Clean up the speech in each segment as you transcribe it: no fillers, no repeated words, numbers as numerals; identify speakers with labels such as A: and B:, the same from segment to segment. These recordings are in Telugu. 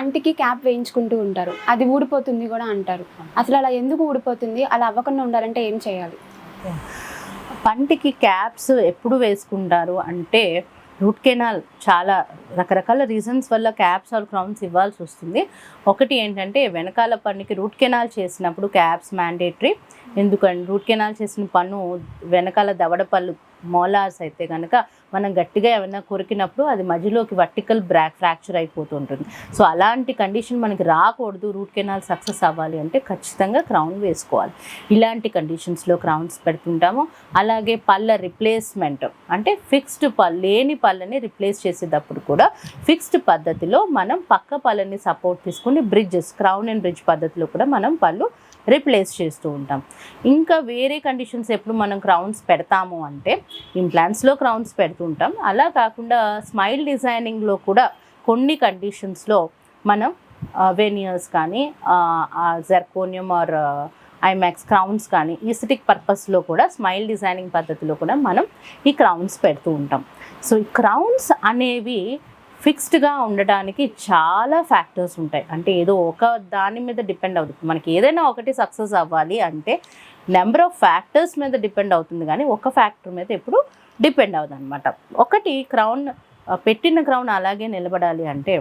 A: పంటికి క్యాప్ వేయించుకుంటూ ఉంటారు, అది ఊడిపోతుంది కూడా అంటారు. అసలు అలా ఎందుకు ఊడిపోతుంది? అలా అవ్వకుండా ఉండాలంటే ఏం చేయాలి?
B: పంటికి క్యాప్స్ ఎప్పుడు వేసుకుంటారు అంటే రూట్ కెనాల్ చాలా రకరకాల రీజన్స్ వల్ల క్యాప్స్ ఆర్ క్రౌన్స్ ఇవ్వాల్సి వస్తుంది. ఒకటి ఏంటంటే వెనకాల పన్నుకి రూట్ కెనాల్ చేసినప్పుడు క్యాప్స్ మ్యాండేటరీ. ఎందుకంటే రూట్ కెనాల్ చేసిన పన్ను వెనకాల దవడ పళ్ళు మోలార్స్ అయితే కనుక మనం గట్టిగా ఏమైనా కొరికినప్పుడు అది మధ్యలోకి వర్టికల్ ఫ్రాక్చర్ అయిపోతుంటుంది. సో అలాంటి కండిషన్ మనకి రాకూడదు, రూట్ కెనాల్ సక్సెస్ అవ్వాలి అంటే ఖచ్చితంగా క్రౌన్ వేసుకోవాలి. ఇలాంటి కండిషన్స్లో క్రౌన్స్ పెడుతుంటాము. అలాగే పళ్ళ రిప్లేస్మెంట్ అంటే ఫిక్స్డ్ లేని పళ్ళని రిప్లేస్ చేసేటప్పుడు కూడా ఫిక్స్డ్ పద్ధతిలో మనం పక్క పళ్ళని సపోర్ట్ తీసుకుని బ్రిడ్జెస్, క్రౌన్ అండ్ బ్రిడ్జ్ పద్ధతిలో కూడా మనం పళ్ళు రిప్లేస్ చేస్తూ ఉంటాం. ఇంకా వేరే కండిషన్స్ ఎప్పుడు మనం క్రౌన్స్ పెడతాము అంటే ఇంప్లాంట్స్లో క్రౌన్స్ పెడుతుంటాం. అలా కాకుండా స్మైల్ డిజైనింగ్లో కూడా కొన్ని కండిషన్స్లో మనం వెనియర్స్ కానీ జెర్కోనియం ఆర్ ఐమాక్స్ క్రౌన్స్ కానీ ఈస్థెటిక్ పర్పస్లో కూడా స్మైల్ డిజైనింగ్ పద్ధతిలో కూడా మనం ఈ క్రౌన్స్ పెడుతూ ఉంటాం. సో ఈ క్రౌన్స్ అనేవి ఫిక్స్డ్గా ఉండడానికి చాలా ఫ్యాక్టర్స్ ఉంటాయి. అంటే ఏదో ఒక దాని మీద డిపెండ్ అవుతుంది. మనకి ఏదైనా ఒకటి సక్సెస్ అవ్వాలి అంటే నెంబర్ ఆఫ్ ఫ్యాక్టర్స్ మీద డిపెండ్ అవుతుంది, కానీ ఒక ఫ్యాక్టర్ మీద ఎప్పుడు డిపెండ్ అవుతుంది అనమాట. ఒకటి క్రౌన్ పెట్టిన క్రౌన్ అలాగే నిలబడాలి అంటే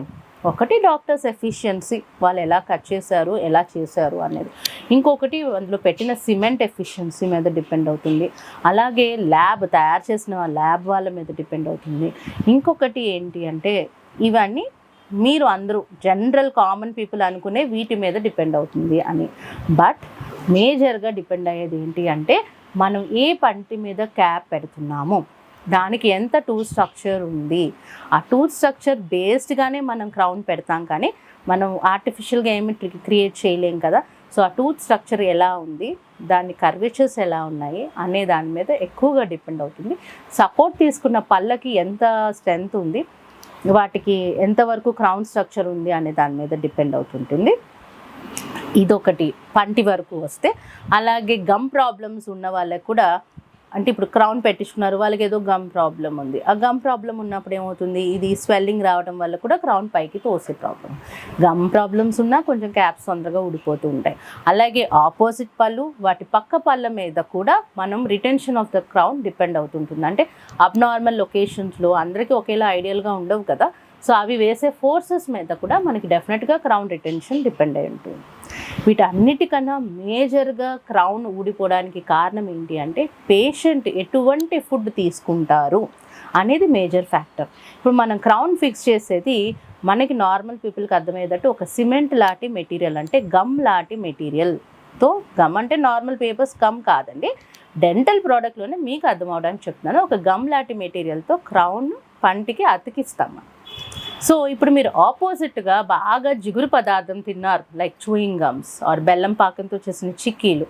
B: ఒకటి డాక్టర్స్ ఎఫిషియన్సీ, వాళ్ళు ఎలా కట్ చేశారు, ఎలా చేశారు అనేది. ఇంకొకటి అందులో పెట్టిన సిమెంట్ ఎఫిషియన్సీ మీద డిపెండ్ అవుతుంది. అలాగే ల్యాబ్ తయారు చేసిన ల్యాబ్ వాళ్ళ మీద డిపెండ్ అవుతుంది. ఇంకొకటి ఏంటి అంటే ఇవన్నీ మీరు అందరూ జనరల్ కామన్ పీపుల్ అనుకునే వీటి మీద డిపెండ్ అవుతుంది అని. బట్ మేజర్గా డిపెండ్ అయ్యేది ఏంటి అంటే మనం ఏ పంటి మీద క్యాప్ పెడుతున్నాము, దానికి ఎంత టూత్ స్ట్రక్చర్ ఉంది, ఆ టూత్ స్ట్రక్చర్ బేస్డ్గానే మనం క్రౌన్ పెడతాం, కానీ మనం ఆర్టిఫిషియల్గా ఏమి క్రియేట్ చేయలేం కదా. సో ఆ టూత్ స్ట్రక్చర్ ఎలా ఉంది, దాని కర్వేచర్స్ ఎలా ఉన్నాయి అనే దాని మీద ఎక్కువగా డిపెండ్ అవుతుంది. సపోర్ట్ తీసుకున్న పళ్ళకి ఎంత స్ట్రెంగ్త్ ఉంది, వాటికి ఎంతవరకు క్రౌన్ స్ట్రక్చర్ ఉంది అనే దాని మీద డిపెండ్ అవుతుంటుంది. ఇదొకటి పంటి వరకు వస్తే. అలాగే గమ్ ప్రాబ్లమ్స్ ఉన్న వాళ్ళకి కూడా, అంటే ఇప్పుడు క్రౌన్ పెట్టించుకున్నారు, వాళ్ళకి ఏదో గమ్ ప్రాబ్లం ఉంది. ఆ గమ్ ప్రాబ్లం ఉన్నప్పుడు ఏమవుతుంది, ఇది స్వెల్లింగ్ రావడం వల్ల కూడా క్రౌన్ పైకి తోసే ప్రాబ్లం. గమ్ ప్రాబ్లమ్స్ ఉన్నా కొంచెం క్యాప్స్ తొందరగా ఊడిపోతూ ఉంటాయి. అలాగే ఆపోజిట్ పళ్ళు, వాటి పక్క పళ్ళ మీద కూడా మనం retention of the crown depend అవుతుంటుంది. అంటే అబ్నార్మల్ లొకేషన్స్లో అందరికీ ఒకేలా ఐడియల్గా ఉండవు కదా. సో అవి వేసే ఫోర్సెస్ మీద కూడా మనకి డెఫినెట్గా క్రౌన్ రిటెన్షన్ డిపెండ్ అయి ఉంటుంది. వీటన్నిటికన్నా మేజర్గా క్రౌన్ ఊడిపోవడానికి కారణం ఏంటి అంటే పేషెంట్ ఎటువంటి ఫుడ్ తీసుకుంటారు అనేది మేజర్ ఫ్యాక్టర్. ఇప్పుడు మనం క్రౌన్ ఫిక్స్ చేసేది మనకి నార్మల్ పీపుల్కి అర్థమయ్యేటట్టు ఒక సిమెంట్ లాంటి మెటీరియల్, అంటే గమ్ లాంటి మెటీరియల్తో, గమ్ అంటే నార్మల్ పేపర్స్ గమ్ కాదండి, డెంటల్ ప్రోడక్ట్లోనే మీకు అర్థం అవడానికి చెప్తున్నాను. ఒక గమ్ లాంటి మెటీరియల్తో క్రౌన్ పంటికి అతికిస్తాం. సో ఇప్పుడు మీరు ఆపోజిట్గా బాగా జిగురు పదార్థం తిన్నారు, లైక్ చూయింగ్ గమ్స్ ఆర్ బెల్లం పాకంతో చేసిన చిక్కీలు,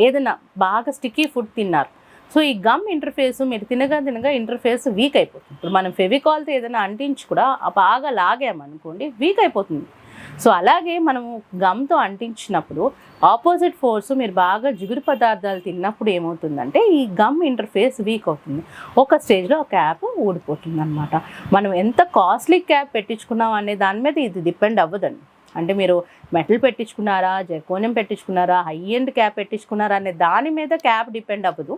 B: ఏదైనా బాగా స్టిక్కీ ఫుడ్ తిన్నారు. సో ఈ గమ్ ఇంటర్ఫేస్ మీరు తినగా ఇంటర్ఫేస్ వీక్ అయిపోతుంది. ఇప్పుడు మనం ఫెవికాల్తో ఏదైనా అంటించి కూడా బాగా లాగామనుకోండి వీక్ అయిపోతుంది. సో అలాగే మనము గమ్తో అంటించినప్పుడు ఆపోజిట్ ఫోర్స్ మీరు బాగా జిగురు పదార్థాలు తిన్నప్పుడు ఏమవుతుందంటే ఈ గమ్ ఇంటర్ఫేస్ వీక్ అవుతుంది. ఒక స్టేజ్లో ఆ క్యాప్ ఊడిపోతుంది అనమాట. మనం ఎంత కాస్ట్లీ క్యాప్ పెట్టించుకున్నాం అనే దాని మీద ఇది డిపెండ్ అవ్వదండి. అంటే మీరు మెటల్ పెట్టించుకున్నారా, జెర్కోనియం పెట్టించుకున్నారా, హై ఎండ్ క్యాప్ పెట్టించుకున్నారా అనే దాని మీద క్యాప్ డిపెండ్ అవ్వదు.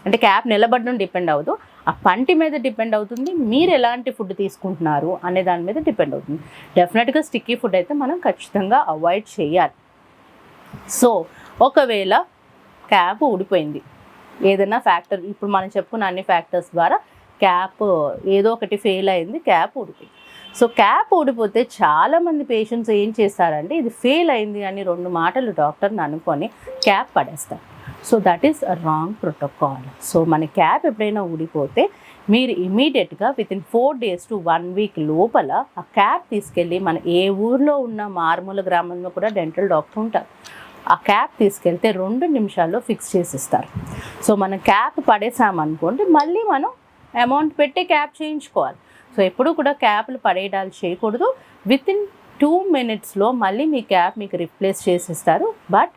B: అంటే క్యాప్ నిలబడడం డిపెండ్ అవ్వదు, ఆ పంటి మీద డిపెండ్ అవుతుంది. మీరు ఎలాంటి ఫుడ్ తీసుకుంటున్నారు అనే దాని మీద డిపెండ్ అవుతుంది. డెఫినెట్గా స్టిక్కీ ఫుడ్ అయితే మనం ఖచ్చితంగా అవాయిడ్ చేయాలి. సో ఒకవేళ క్యాప్ ఊడిపోయింది, ఏదైనా ఫ్యాక్టర్, ఇప్పుడు మనం చెప్పుకున్న అన్ని ఫ్యాక్టర్స్ ద్వారా క్యాప్ ఏదో ఒకటి ఫెయిల్ అయింది, క్యాప్ ఊడిపోయింది. సో క్యాప్ ఊడిపోతే చాలామంది పేషెంట్స్ ఏం చేస్తారంటే ఇది ఫెయిల్ అయింది అని 2 మాటలు డాక్టర్ని అనుకొని క్యాప్ పడేస్తారు. So that is a wrong protocol. So మన క్యాప్ ఎప్పుడైనా ఊడిపోతే మీరు ఇమీడియట్గా వితిన్ 4 days to 1 week లోపల ఆ క్యాప్ తీసుకెళ్ళి, మన ఏ ఊర్లో ఉన్న మారుమూల గ్రామంలో కూడా డెంటల్ డాక్టర్ ఉంటారు, ఆ క్యాప్ తీసుకెళ్తే 2 నిమిషాల్లో ఫిక్స్ చేసిస్తారు. సో మనం క్యాప్ పడేసామనుకోండి మళ్ళీ మనం అమౌంట్ పెట్టి క్యాప్ చేయించుకోవాలి. సో ఎప్పుడు కూడా క్యాప్లు పడేయడాలు చేయకూడదు. వితిన్ 2 minutesలో మళ్ళీ మీ క్యాప్ మీకు రిప్లేస్ చేసిస్తారు. But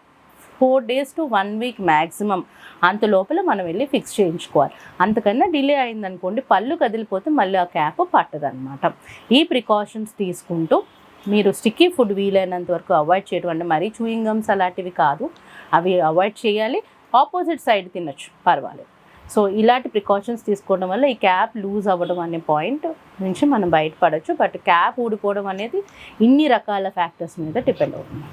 B: 4 days to 1 week maximum అంత లోపల మనం వెళ్ళి ఫిక్స్ చేయించుకోవాలి. అంతకన్నా డిలే అయిందనుకోండి పళ్ళు కదిలిపోతే మళ్ళీ ఆ క్యాప్ పట్టదనమాట. ఈ ప్రికాషన్స్ తీసుకుంటూ మీరు స్టిక్కీ ఫుడ్ వీలైనంత వరకు అవాయిడ్ చేయడం, అంటే మరీ చూయింగ్ గమ్స్ అలాంటివి కాదు, అవి అవాయిడ్ చేయాలి. ఆపోజిట్ సైడ్ తినొచ్చు, పర్వాలేదు. సో ఇలాంటి ప్రికాషన్స్ తీసుకోవడం వల్ల ఈ క్యాప్ లూజ్ అవ్వడం అనే పాయింట్ నుంచి మనం బయటపడవచ్చు. బట్ క్యాప్ ఊడిపోవడం అనేది ఇన్ని రకాల ఫ్యాక్టర్స్ మీద డిపెండ్ అవుతుంది.